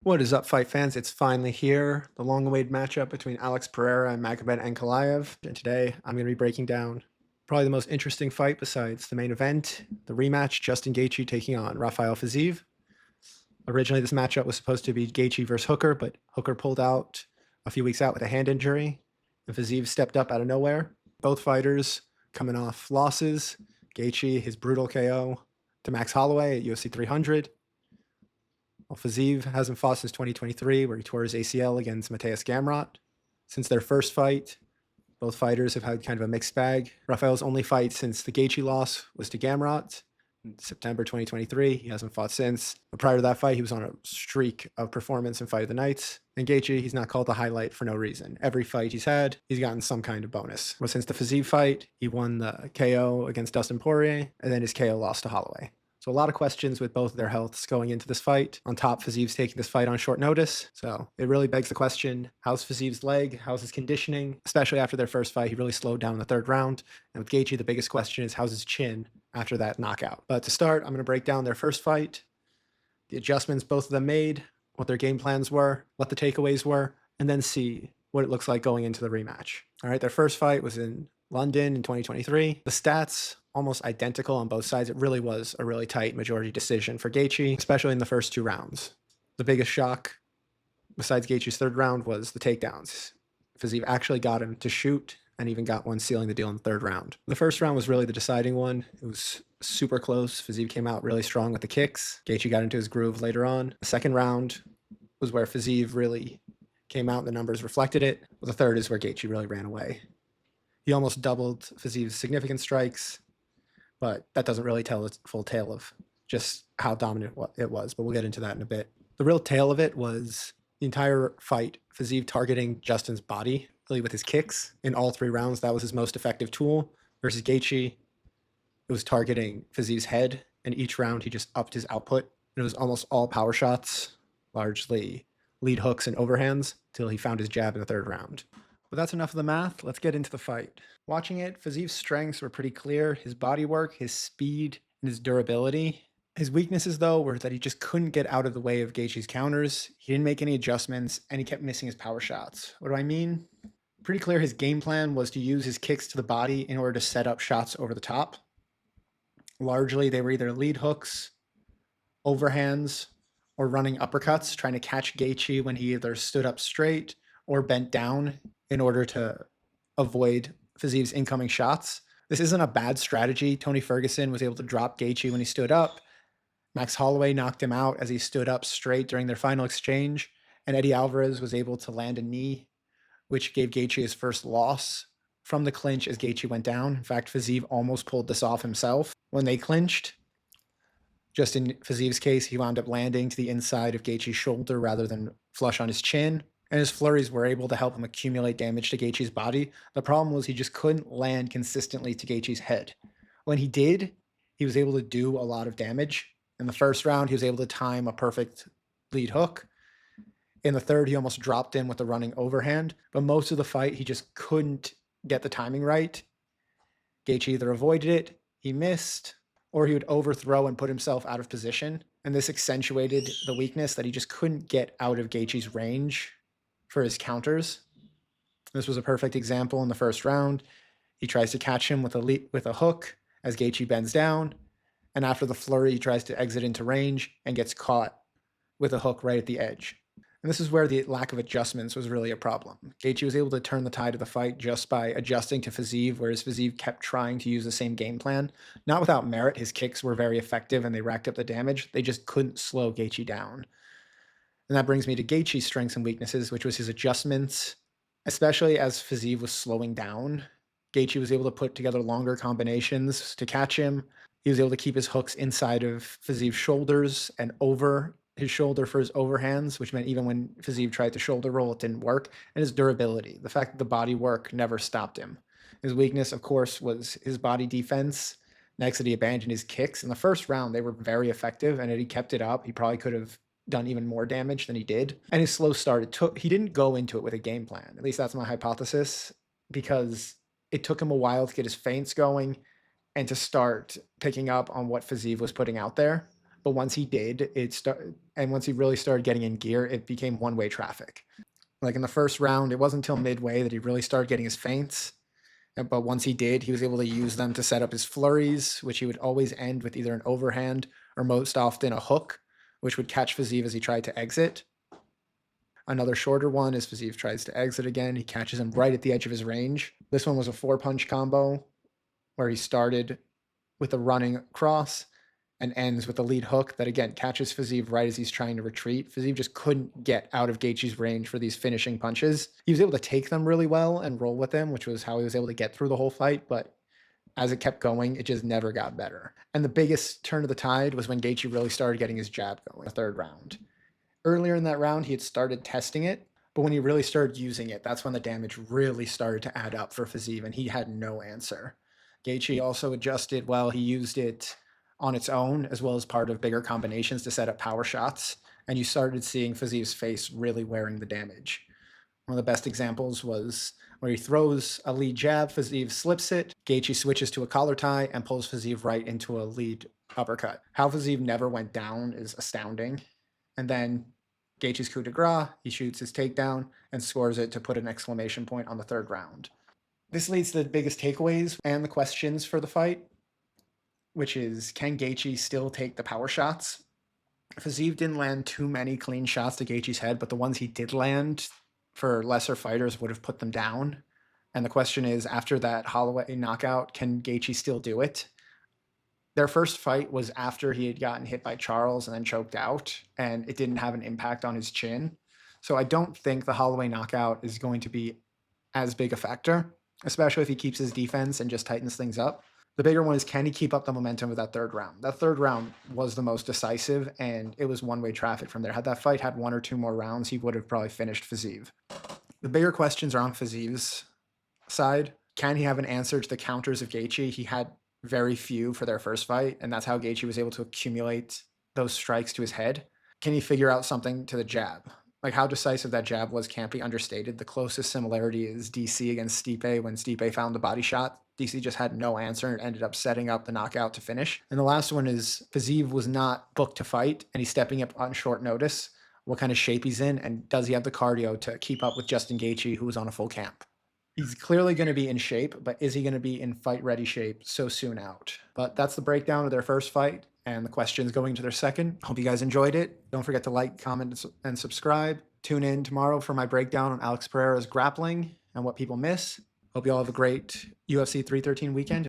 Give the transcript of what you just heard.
What is up, fight fans? It's finally here. The long-awaited matchup between Alex Pereira and Magomed Ankalaev. And today, I'm going to be breaking down probably the most interesting fight besides the main event, the rematch, Justin Gaethje taking on Rafael Fiziev. Originally, this matchup was supposed to be Gaethje versus Hooker, but Hooker pulled out a few weeks out with a hand injury, and Fiziev stepped up out of nowhere. Both fighters coming off losses. Gaethje, his brutal KO to Max Holloway at UFC 300. Well, Fiziev hasn't fought since 2023, where he tore his ACL against Mateus Gamrot. Since their first fight, both fighters have had kind of a mixed bag. Rafael's only fight since the Gaethje loss was to Gamrot in September 2023. He hasn't fought since. But prior to that fight, he was on a streak of performance in Fight of the Nights. And Gaethje, he's not called the highlight for no reason. Every fight he's had, he's gotten some kind of bonus. Well, since the Fiziev fight, he won the KO against Dustin Poirier, and then his KO loss to Holloway. So a lot of questions with both of their healths going into this fight. On top, Fiziev's taking this fight on short notice. So it really begs the question, how's Fiziev's leg? How's his conditioning? Especially after their first fight, he really slowed down in the third round. And with Gaethje, the biggest question is how's his chin after that knockout? But to start, I'm going to break down their first fight, the adjustments both of them made, what their game plans were, what the takeaways were, and then see what it looks like going into the rematch. All right, their first fight was in London in 2023. The stats almost identical on both sides. It really was a really tight majority decision for Gaethje, especially in the first two rounds. The biggest shock, besides Gaethje's third round, was the takedowns. Fiziev actually got him to shoot and even got one sealing the deal in the third round. The first round was really the deciding one. It was super close. Fiziev came out really strong with the kicks. Gaethje got into his groove later on. The second round was where Fiziev really came out and the numbers reflected it. Well, the third is where Gaethje really ran away. He almost doubled Fiziev's significant strikes, but that doesn't really tell the full tale of just how dominant it was, but we'll get into that in a bit. The real tale of it was the entire fight, Fiziev targeting Justin's body, really with his kicks in all three rounds. That was his most effective tool. Versus Gaethje, it was targeting Fiziev's head, and each round he just upped his output. And it was almost all power shots, largely lead hooks and overhands, till he found his jab in the third round. But that's enough of the math. Let's get into the fight. Watching it, Fiziev's strengths were pretty clear. His body work, his speed, and his durability. His weaknesses, though, were that he just couldn't get out of the way of Gaethje's counters. He didn't make any adjustments, and he kept missing his power shots. What do I mean? Pretty clear his game plan was to use his kicks to the body in order to set up shots over the top. Largely, they were either lead hooks, overhands, or running uppercuts, trying to catch Gaethje when he either stood up straight or bent down in order to avoid Fiziev's incoming shots. This isn't a bad strategy. Tony Ferguson was able to drop Gaethje when he stood up. Max Holloway knocked him out as he stood up straight during their final exchange. And Eddie Alvarez was able to land a knee, which gave Gaethje his first loss from the clinch as Gaethje went down. In fact, Fiziev almost pulled this off himself when they clinched. Just in Fiziev's case, he wound up landing to the inside of Gaethje's shoulder rather than flush on his chin. And his flurries were able to help him accumulate damage to Gaethje's body. The problem was he just couldn't land consistently to Gaethje's head. When he did, he was able to do a lot of damage. In the first round, he was able to time a perfect lead hook. In the third, he almost dropped in with a running overhand. But most of the fight, he just couldn't get the timing right. Gaethje either avoided it, he missed, or he would overthrow and put himself out of position. And this accentuated the weakness that he just couldn't get out of Gaethje's range for his counters. This was a perfect example in the first round. He tries to catch him with a hook as Gaethje bends down, and after the flurry, he tries to exit into range and gets caught with a hook right at the edge. And this is where the lack of adjustments was really a problem. Gaethje was able to turn the tide of the fight just by adjusting to Fiziev, whereas Fiziev kept trying to use the same game plan. Not without merit. His kicks were very effective and they racked up the damage. They just couldn't slow Gaethje down. And that brings me to Gaethje's strengths and weaknesses, which was his adjustments, especially as Fiziev was slowing down. Gaethje was able to put together longer combinations to catch him. He was able to keep his hooks inside of Fiziev's shoulders and over his shoulder for his overhands, which meant even when Fiziev tried to shoulder roll, it didn't work. And his durability, the fact that the body work never stopped him. His weakness, of course, was his body defense. Next, that he abandoned his kicks. In the first round, they were very effective, and if he kept it up, he probably could have done even more damage than he did. And his slow start, he didn't go into it with a game plan. At least that's my hypothesis, because it took him a while to get his feints going and to start picking up on what Fiziev was putting out there. But once he did, and once he really started getting in gear, it became one-way traffic. Like in the first round, it wasn't until midway that he really started getting his feints. But once he did, he was able to use them to set up his flurries, which he would always end with either an overhand or most often a hook, which would catch Fiziev as he tried to exit. Another shorter one is Fiziev tries to exit again. He catches him right at the edge of his range. This one was a 4-punch combo where he started with a running cross and ends with a lead hook that, again, catches Fiziev right as he's trying to retreat. Fiziev just couldn't get out of Gaethje's range for these finishing punches. He was able to take them really well and roll with them, which was how he was able to get through the whole fight, but as it kept going, it just never got better. And the biggest turn of the tide was when Gaethje really started getting his jab going in the third round. Earlier in that round, he had started testing it, but when he really started using it, that's when the damage really started to add up for Fiziev, and he had no answer. Gaethje also adjusted well. He used it on its own, as well as part of bigger combinations to set up power shots, and you started seeing Fiziev's face really wearing the damage. One of the best examples was where he throws a lead jab, Fiziev slips it, Gaethje switches to a collar tie and pulls Fiziev right into a lead uppercut. How Fiziev never went down is astounding. And then Gaethje's coup de grace, he shoots his takedown and scores it to put an exclamation point on the third round. This leads to the biggest takeaways and the questions for the fight, which is, can Gaethje still take the power shots? Fiziev didn't land too many clean shots to Gaethje's head, but the ones he did land for lesser fighters would have put them down. And the question is, after that Holloway knockout, can Gaethje still do it? Their first fight was after he had gotten hit by Charles and then choked out, and it didn't have an impact on his chin. So I don't think the Holloway knockout is going to be as big a factor, especially if he keeps his defense and just tightens things up. The bigger one is, can he keep up the momentum of that third round? That third round was the most decisive, and it was one-way traffic from there. Had that fight had 1 or 2 more rounds, he would have probably finished Fiziev. The bigger questions are on Fiziev's side. Can he have an answer to the counters of Gaethje? He had very few for their first fight, and that's how Gaethje was able to accumulate those strikes to his head. Can he figure out something to the jab? Like, how decisive that jab was can't be understated. The closest similarity is DC against Stipe when Stipe found the body shot. DC just had no answer and ended up setting up the knockout to finish. And the last one is Fiziev was not booked to fight, and he's stepping up on short notice. What kind of shape he's in, and does he have the cardio to keep up with Justin Gaethje, who was on a full camp? He's clearly going to be in shape, but is he going to be in fight-ready shape so soon out? But that's the breakdown of their first fight and the questions going to their second. Hope you guys enjoyed it. Don't forget to like, comment, and subscribe. Tune in tomorrow for my breakdown on Alex Pereira's grappling and what people miss. Hope you all have a great UFC 313 weekend.